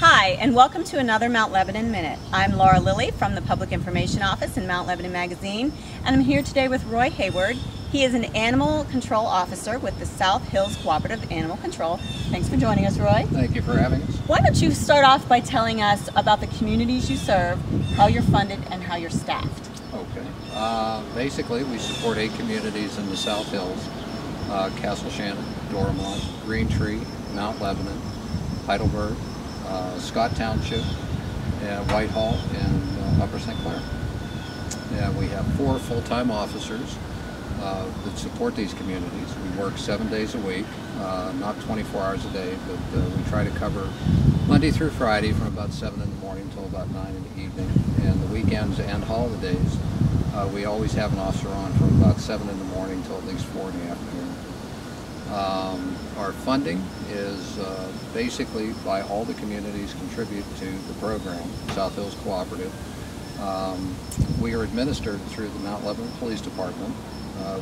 Hi, and welcome to another Mount Lebanon Minute. I'm Laura Lilley from the Public Information Office in Mount Lebanon Magazine, and I'm here today with Roy Hayward. He is an animal control officer with the South Hills Cooperative Animal Control. Thanks for joining us, Roy. Thank you for having us. Why don't you start off by telling us about the communities you serve, how you're funded, and how you're staffed? Okay. Basically, we support 8 communities in the South Hills: Castle Shannon, Dormont, Green Tree, Mount Lebanon, Heidelberg, Scott Township, Whitehall, and Upper St. Clair. And we have 4 full-time officers that support these communities. We work 7 days a week, not 24 hours a day, but we try to cover Monday through Friday from about 7 in the morning until about 9 in the evening. And the weekends and holidays, we always have an officer on from about 7 in the morning until at least 4 in the afternoon. Our funding is basically by all the communities contribute to the program, South Hills Cooperative. We are administered through the Mount Lebanon Police Department.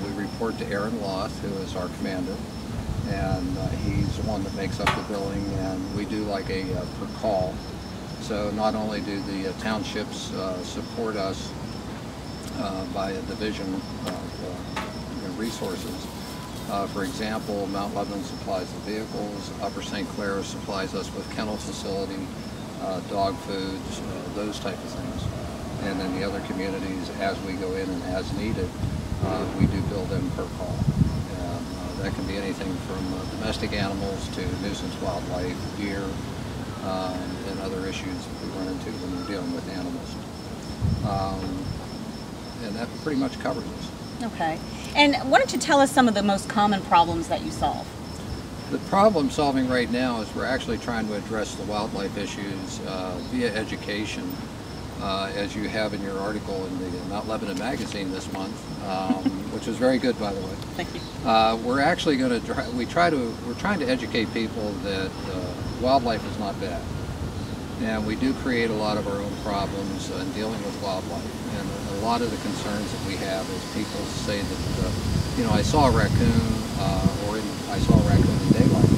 We report to Aaron Loth, who is our commander, and he's the one that makes up the billing, and we do like a per call. So not only do the townships support us by a division of resources. For example, Mount Lebanon supplies the vehicles, Upper St. Clair supplies us with kennel facility, dog foods, those type of things. And then the other communities, as we go in and as needed, we do bill them per call. And that can be anything from domestic animals to nuisance wildlife, deer, and other issues that we run into when we're dealing with animals. And that pretty much covers us. Okay. And why don't you tell us some of the most common problems that you solve? The problem solving right now is we're actually trying to address the wildlife issues via education, as you have in your article in the Mount Lebanon Magazine this month, which was very good, by the way. Thank you. We're actually going to we're trying to educate people that wildlife is not bad, and we do create a lot of our own problems in dealing with wildlife. And a lot of the concerns that we have is people say that, you know, I saw a raccoon, I saw a raccoon in daylight,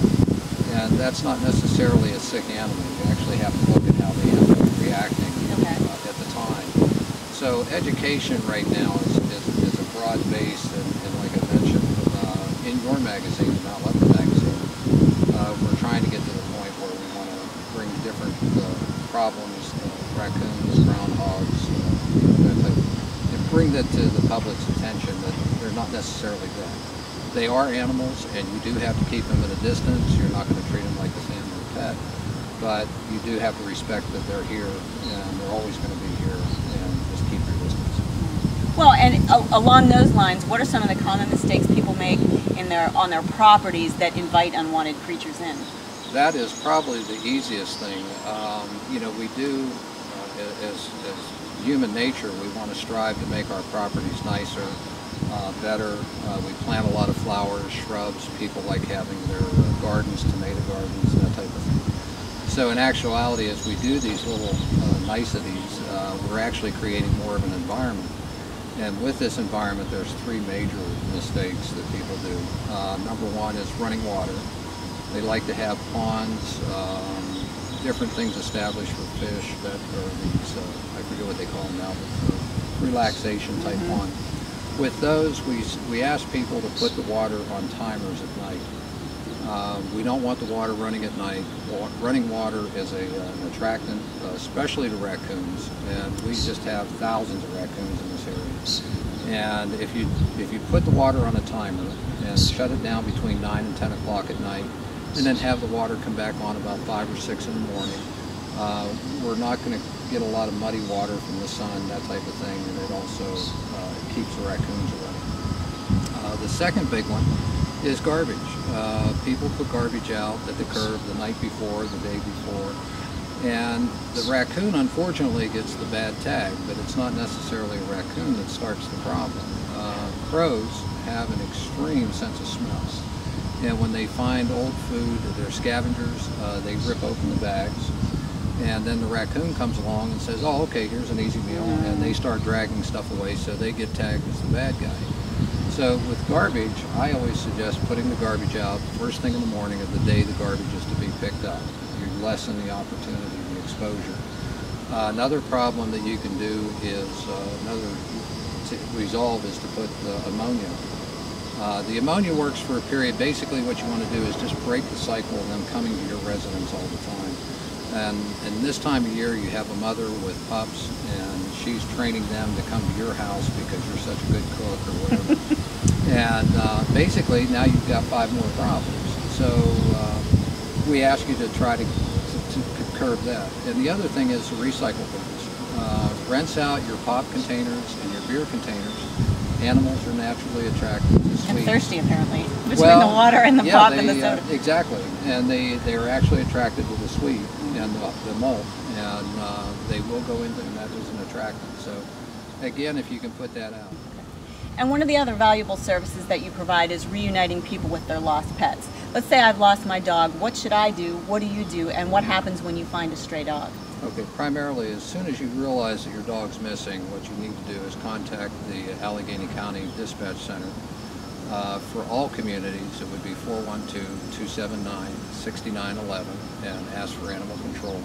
and that's not necessarily a sick animal. You actually have to look at how they end up reacting at the time. So education right now is a broad base, and like I mentioned, in your magazine, the Mount Lebanon Magazine, we're trying to get to the point where we want to bring different problems, raccoons, groundhogs, that type, and bring that to the public's attention that they're not necessarily bad. They are animals, and you do have to keep them at a distance. You're not going to treat them like the family pet, but you do have to respect that they're here, and they're always going to be here, and just keep your distance. Well, and along those lines, what are some of the common mistakes people make on their properties that invite unwanted creatures in? That is probably the easiest thing. You know, we do, as human nature, we want to strive to make our properties nicer, better. We plant a lot of flowers, shrubs. People like having their gardens, tomato gardens, that type of thing. So in actuality, as we do these little niceties, we're actually creating more of an environment. And with this environment, there's 3 major mistakes that people do. Number one is running water. They like to have ponds, different things established for fish that are these, I forget what they call them now, but relaxation type pond. With those, we ask people to put the water on timers at night. We don't want the water running at night. Running water is an attractant, especially to raccoons, and we just have thousands of raccoons in this area. And if you put the water on a timer and shut it down between 9 and 10 o'clock at night, and then have the water come back on about 5 or 6 in the morning, we're not going to get a lot of muddy water from the sun, that type of thing, and it also keeps the raccoons away. The second big one is garbage. People put garbage out at the curb the night before, the day before, and the raccoon unfortunately gets the bad tag, but it's not necessarily a raccoon that starts the problem. Crows have an extreme sense of smell. And when they find old food, they're scavengers, they rip open the bags, and then the raccoon comes along and says, oh, okay, here's an easy meal, and they start dragging stuff away, so they get tagged as the bad guy. So with garbage, I always suggest putting the garbage out first thing in the morning of the day the garbage is to be picked up. You're lessen the opportunity, the exposure. Another problem that you can do is, to resolve is to put ammonia. The ammonia works for a period. Basically what you want to do is just break the cycle of them coming to your residence all the time. And this time of year you have a mother with pups and she's training them to come to your house because you're such a good cook or whatever. And basically now you've got 5 more problems. So we ask you to try to curb that. And the other thing is recycle bins. Rinse out your pop containers and your beer containers. Animals are naturally attracted to sweet. And thirsty, apparently, between the water and the pop and the soda. Exactly, and they are actually attracted to the sweet and the malt, and they will go into, and that is an attractant. So, again, if you can put that out. And one of the other valuable services that you provide is reuniting people with their lost pets. Let's say I've lost my dog. What should I do? What do you do? And what happens when you find a stray dog? Okay, primarily, as soon as you realize that your dog's missing, what you need to do is contact the Allegheny County Dispatch Center. For all communities, it would be 412-279-6911 and ask for animal control.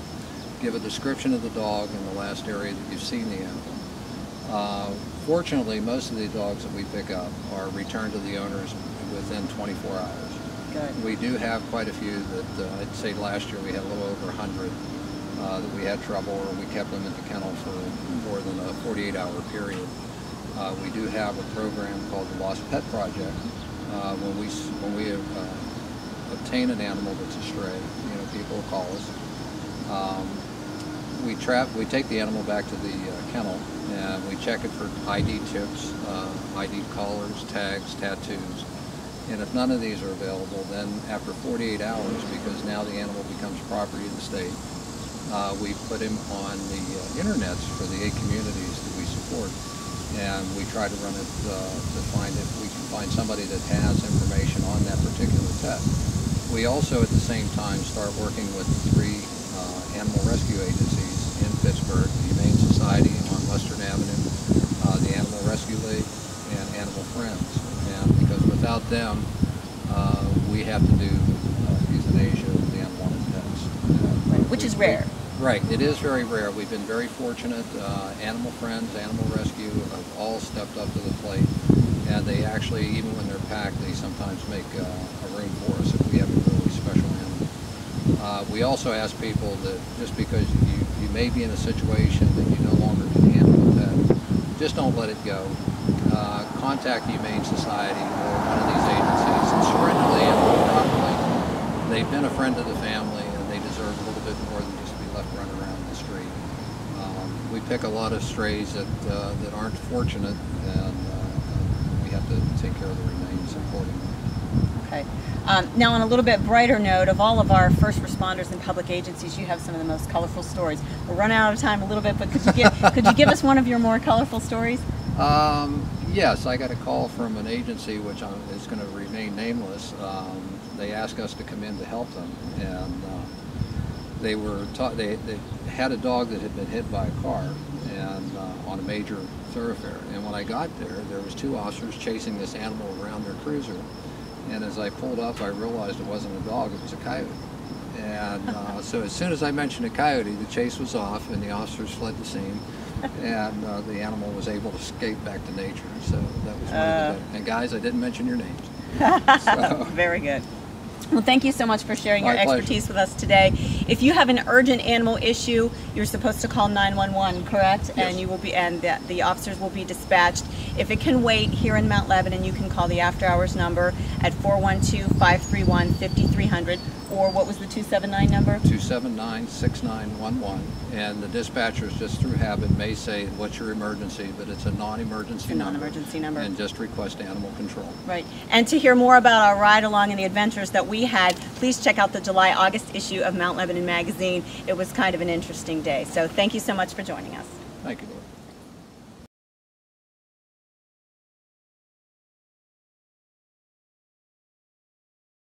Give a description of the dog in the last area that you've seen the animal. Fortunately, most of the dogs that we pick up are returned to the owners within 24 hours. Good. We do have quite a few that I'd say last year we had a little over 100 that we had trouble, or we kept them in the kennel for more than a 48-hour period. We do have a program called the Lost Pet Project. When we obtain an animal that's a stray, people call us. We take the animal back to the kennel and we check it for ID chips, ID collars, tags, tattoos. And if none of these are available, then after 48 hours, because now the animal becomes property of the state, we put him on the internets for the 8 communities that we support, and we try to run it to find if we can find somebody that has information on that particular pet. We also at the same time start working with 3 animal rescue agencies in Pittsburgh, the Humane Society on Western Avenue, the Animal Rescue League, and Animal Friends. And because without them, we have to do euthanasia of the unwanted pets. Which is rare. Right, it is very rare. We've been very fortunate. Animal Friends, Animal Rescue have all stepped up to the plate, and they actually, even when they're packed, they sometimes make a room for us if we have a really special animal. We also ask people that just because you may be in a situation that you no longer can handle a pet, just don't let it go. Contact the Humane Society or one of these agencies and surrender the animal properly. They've been a friend of the family, and they deserve a little bit more than just to be left running around the street. We pick a lot of strays that aren't fortunate, and we have to take care of the remains accordingly. Okay. Now, on a little bit brighter note, of all of our first responders and public agencies, you have some of the most colorful stories. We're running out of time a little bit, but could you give us one of your more colorful stories? Yes, I got a call from an agency which is going to remain nameless. They asked us to come in to help them, and they had a dog that had been hit by a car and on a major thoroughfare. And when I got there was 2 officers chasing this animal around their cruiser. And as I pulled up, I realized it wasn't a dog, it was a coyote. And so as soon as I mentioned a coyote, the chase was off and the officers fled the scene. And the animal was able to escape back to nature. So that was one of the... And guys, I didn't mention your names. So. Very good. Well, thank you so much for sharing your expertise pleasure. with us today. If you have an urgent animal issue, you're supposed to call 911, correct? Yes. And you will be, and the officers will be dispatched. If it can wait here in Mount Lebanon, you can call the after hours number at 412-531-5300, or what was the 279 number? 279-6911. And the dispatchers, just through habit, may say, what's your emergency, but it's a non-emergency number. Non-emergency number. And just request animal control. Right. And to hear more about our ride along and the adventures that we had, please check out the July-August issue of Mount Lebanon Magazine. It was kind of an interesting day. So thank you so much for joining us. Thank you, Lord.